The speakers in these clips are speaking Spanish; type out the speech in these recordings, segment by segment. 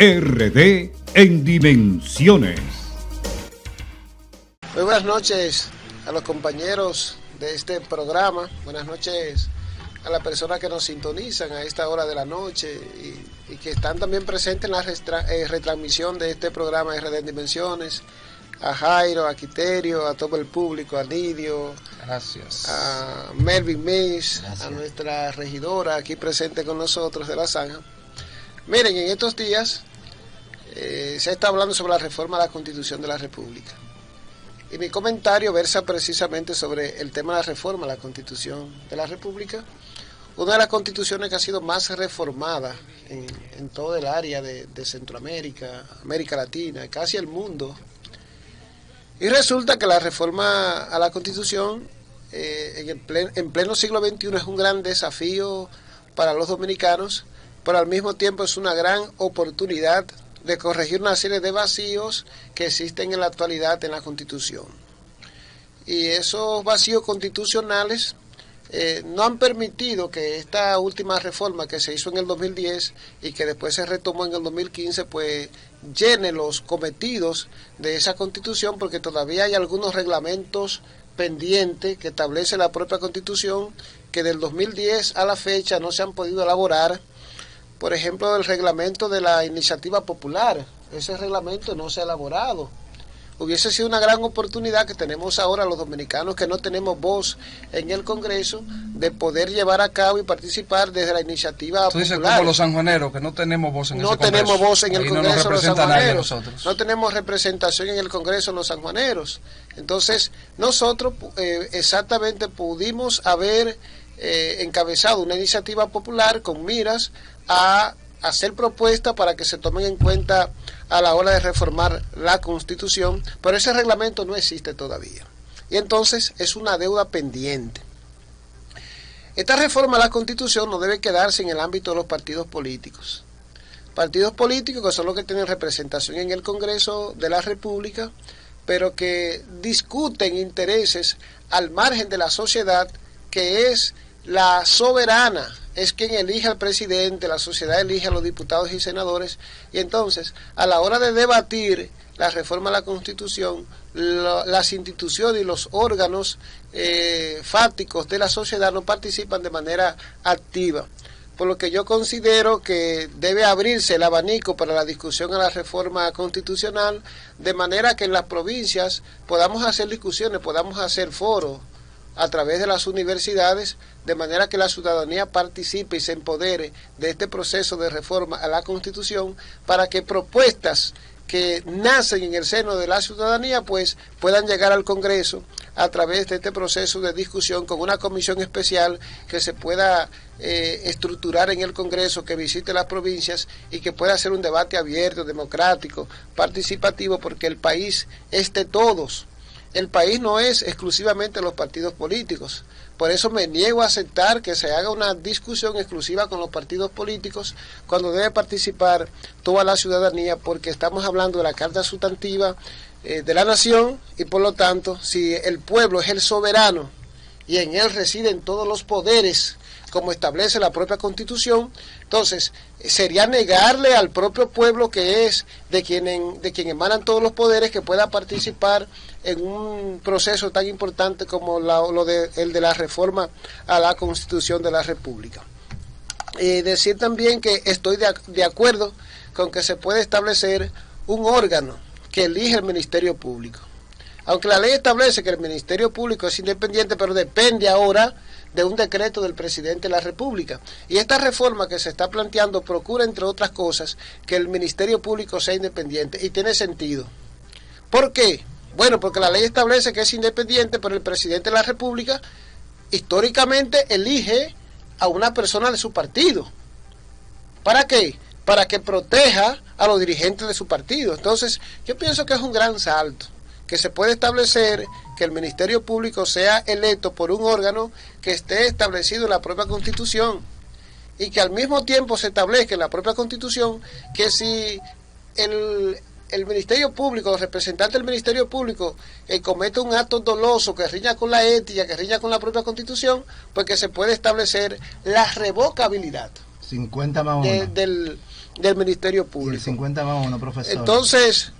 RD en Dimensiones. Muy buenas noches a los compañeros de este programa. Buenas noches a las personas que nos sintonizan a esta hora de la noche y que están también presentes en la retransmisión de este programa RD en Dimensiones. A Jairo, a Quiterio, a todo el público, a Nidio, gracias, a Melvin Miss, gracias, a nuestra regidora aquí presente con nosotros de La Zanja. Miren, en estos días se está hablando sobre la reforma a la Constitución de la República. Y mi comentario versa precisamente sobre el tema de la reforma a la Constitución de la República, una de las constituciones que ha sido más reformada en todo el área de Centroamérica, América Latina, casi el mundo. Y resulta que la reforma a la Constitución en pleno siglo XXI es un gran desafío para los dominicanos, pero al mismo tiempo es una gran oportunidad de corregir una serie de vacíos que existen en la actualidad en la Constitución. Y esos vacíos constitucionales no han permitido que esta última reforma que se hizo en el 2010 y que después se retomó en el 2015, pues llene los cometidos de esa Constitución, porque todavía hay algunos reglamentos pendientes que establece la propia Constitución que del 2010 a la fecha no se han podido elaborar. Por ejemplo, el reglamento de la iniciativa popular, ese reglamento no se ha elaborado. Hubiese sido una gran oportunidad que tenemos ahora los dominicanos que no tenemos voz en el Congreso de poder llevar a cabo y participar desde la iniciativa popular. Tú dices como los sanjuaneros, que no tenemos voz en ese Congreso. No tenemos voz en el Congreso los sanjuaneros. No tenemos representación en el Congreso los sanjuaneros. Entonces, nosotros exactamente pudimos haber encabezado una iniciativa popular con miras a hacer propuestas para que se tomen en cuenta a la hora de reformar la Constitución, pero ese reglamento no existe todavía. Y entonces es una deuda pendiente. Esta reforma a la Constitución no debe quedarse en el ámbito de los partidos políticos. Partidos políticos que son los que tienen representación en el Congreso de la República, pero que discuten intereses al margen de la sociedad, que es la soberana, es quien elige al presidente, la sociedad elige a los diputados y senadores, y entonces a la hora de debatir la reforma a la Constitución, las instituciones y los órganos fácticos de la sociedad no participan de manera activa. Por lo que yo considero que debe abrirse el abanico para la discusión a la reforma constitucional, de manera que en las provincias podamos hacer discusiones, podamos hacer foros a través de las universidades, de manera que la ciudadanía participe y se empodere de este proceso de reforma a la Constitución, para que propuestas que nacen en el seno de la ciudadanía pues puedan llegar al Congreso a través de este proceso de discusión con una comisión especial que se pueda estructurar en el Congreso, que visite las provincias y que pueda hacer un debate abierto, democrático, participativo, porque el país es de todos. El país no es exclusivamente los partidos políticos. Por eso me niego a aceptar que se haga una discusión exclusiva con los partidos políticos cuando debe participar toda la ciudadanía, porque estamos hablando de la Carta Sustantiva de la Nación y por lo tanto, si el pueblo es el soberano y en él residen todos los poderes, como establece la propia Constitución, entonces sería negarle al propio pueblo, que es de quien emanan todos los poderes, que pueda participar en un proceso tan importante como el de la reforma a la Constitución de la República. Decir también que estoy de acuerdo con que se puede establecer un órgano que elige el Ministerio Público. Aunque la ley establece que el Ministerio Público es independiente, pero depende ahora de un decreto del presidente de la República. Y esta reforma que se está planteando procura, entre otras cosas, que el Ministerio Público sea independiente, y tiene sentido. ¿Por qué? Bueno, porque la ley establece que es independiente, pero el presidente de la República históricamente elige a una persona de su partido. ¿Para qué? Para que proteja a los dirigentes de su partido. Entonces, yo pienso que es un gran salto, que se puede establecer que el Ministerio Público sea electo por un órgano que esté establecido en la propia Constitución, y que al mismo tiempo se establezca en la propia Constitución que si el Ministerio Público, el representante del Ministerio Público comete un acto doloso que riña con la ética, que riña con la propia Constitución, pues que se puede establecer la revocabilidad 50 más del Ministerio Y el Público. 50+1, profesor. Entonces,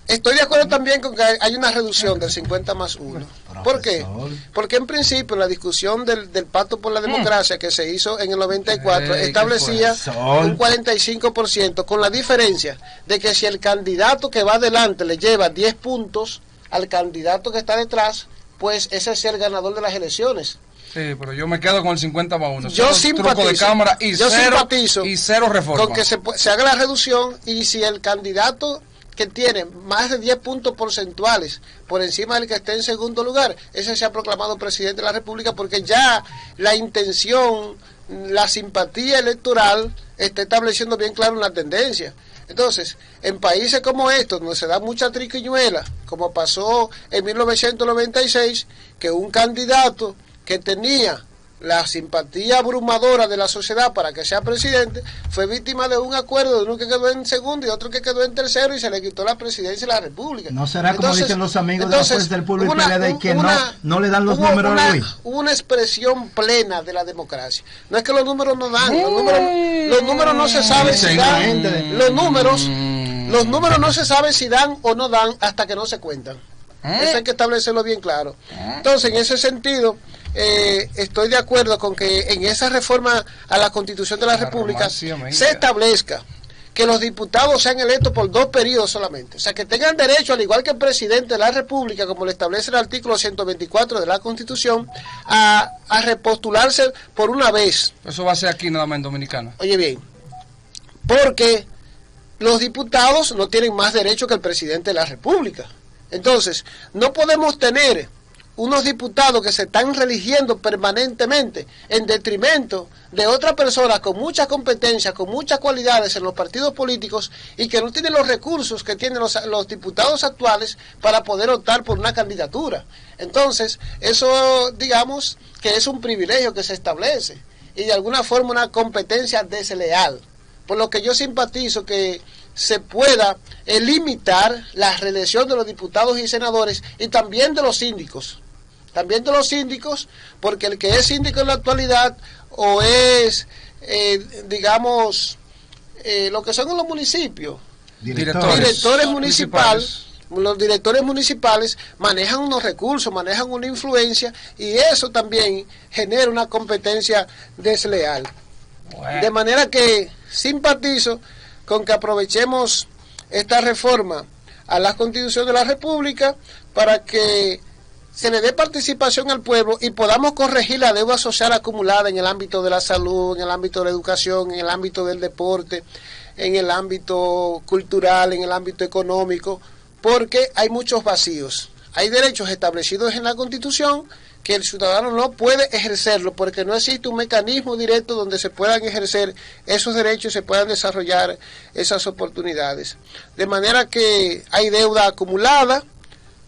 estoy de acuerdo también con que hay una reducción del 50+1. ¿Por qué? Porque en principio la discusión del Pacto por la Democracia que se hizo en el 94 establecía un 45%, con la diferencia de que si el candidato que va adelante le lleva 10 puntos al candidato que está detrás, pues ese es el ganador de las elecciones. Sí, pero yo me quedo con el 50+1. Yo simpatizo, de cámara y cero reforma. Con que se haga la reducción, y si el candidato que tiene más de 10 puntos porcentuales por encima del que esté en segundo lugar, ese se ha proclamado presidente de la República, porque ya la intención, la simpatía electoral está estableciendo bien claro una tendencia. Entonces, en países como estos, donde se da mucha triquiñuela, como pasó en 1996, que un candidato que tenía la simpatía abrumadora de la sociedad para que sea presidente, fue víctima de un acuerdo de uno que quedó en segundo y otro que quedó en tercero, y se le quitó la presidencia de la República. ¿No será como dicen los amigos de la Fuerza del Pueblo y PLD, que no le dan los números a Luis? Una expresión plena de la democracia. No es que los números no dan, los números no se sabe si dan, los números no se sabe si dan o no dan hasta que no se cuentan. Eso hay que establecerlo bien claro. Entonces, en ese sentido, estoy de acuerdo con que en esa reforma a la Constitución de la República se establezca que los diputados sean electos por 2 periodos solamente. O sea, que tengan derecho, al igual que el presidente de la República, como lo establece el artículo 124 de la Constitución, a repostularse por una vez. Eso va a ser aquí nada más en Dominicana. Oye bien, porque los diputados no tienen más derecho que el presidente de la República. Entonces, no podemos tener unos diputados que se están reeligiendo permanentemente en detrimento de otra persona con muchas competencias, con muchas cualidades en los partidos políticos, y que no tienen los recursos que tienen los diputados actuales para poder optar por una candidatura. Entonces, eso, digamos, que es un privilegio que se establece, y de alguna forma una competencia desleal. Por lo que yo simpatizo que se pueda limitar la reelección de los diputados y senadores, y también de los síndicos. También de los síndicos, porque el que es síndico en la actualidad, o es, digamos, lo que son en los municipios, directores municipales. Los directores municipales manejan unos recursos, manejan una influencia, y eso también genera una competencia desleal. Bueno. De manera que simpatizo con que aprovechemos esta reforma a la Constitución de la República para que se le dé participación al pueblo y podamos corregir la deuda social acumulada en el ámbito de la salud, en el ámbito de la educación, en el ámbito del deporte, en el ámbito cultural, en el ámbito económico, porque hay muchos vacíos. Hay derechos establecidos en la Constitución que el ciudadano no puede ejercerlo, porque no existe un mecanismo directo donde se puedan ejercer esos derechos y se puedan desarrollar esas oportunidades. De manera que hay deuda acumulada,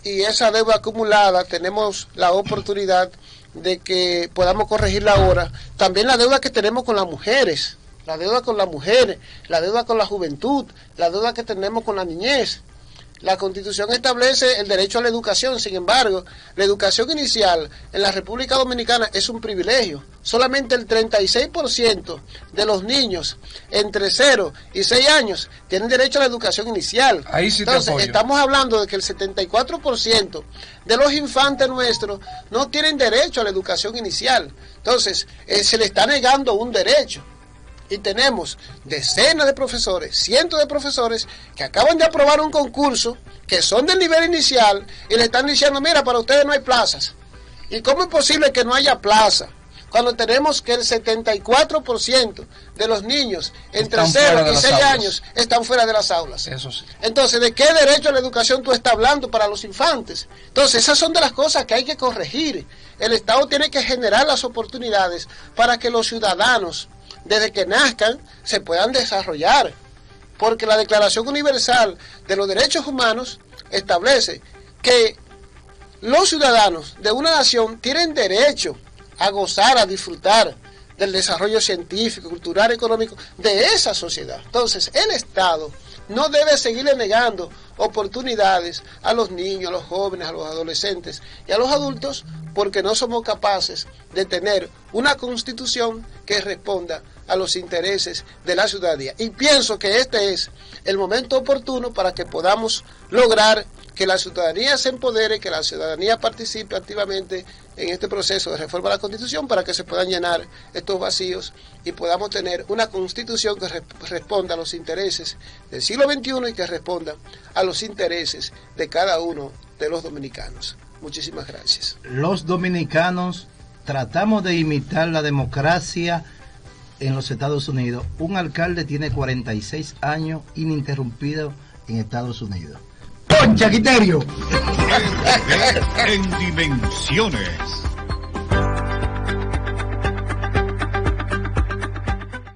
y esa deuda acumulada tenemos la oportunidad de que podamos corregirla ahora. También la deuda que tenemos con las mujeres, la deuda con las mujeres, la deuda con la juventud, la deuda que tenemos con la niñez. La Constitución establece el derecho a la educación. Sin embargo, la educación inicial en la República Dominicana es un privilegio. Solamente el 36% de los niños entre 0 y 6 años tienen derecho a la educación inicial. Ahí sí. Entonces, estamos hablando de que el 74% de los infantes nuestros no tienen derecho a la educación inicial. Entonces, se le está negando un derecho. Y tenemos decenas de profesores, cientos de profesores que acaban de aprobar un concurso, que son del nivel inicial, y le están diciendo: mira, para ustedes no hay plazas. ¿Y cómo es posible que no haya plaza cuando tenemos que el 74% de los niños entre 0 y 6 años están fuera de las aulas? Eso sí. Entonces, ¿de qué derecho a la educación tú estás hablando para los infantes? Entonces, esas son de las cosas que hay que corregir. El Estado tiene que generar las oportunidades para que los ciudadanos, desde que nazcan, se puedan desarrollar, porque la Declaración Universal de los Derechos Humanos establece que los ciudadanos de una nación tienen derecho a gozar, a disfrutar del desarrollo científico, cultural, económico de esa sociedad. Entonces, el Estado no debe seguirle negando oportunidades a los niños, a los jóvenes, a los adolescentes y a los adultos, porque no somos capaces de tener una constitución que responda a los intereses de la ciudadanía. Y pienso que este es el momento oportuno para que podamos lograr que la ciudadanía se empodere, que la ciudadanía participe activamente en este proceso de reforma de la Constitución para que se puedan llenar estos vacíos y podamos tener una Constitución que responda a los intereses del siglo XXI y que responda a los intereses de cada uno de los dominicanos. Muchísimas gracias. Los dominicanos tratamos de imitar la democracia en los Estados Unidos. Un alcalde tiene 46 años ininterrumpido en Estados Unidos. ¡Concha, Quiterio! En Dimensiones.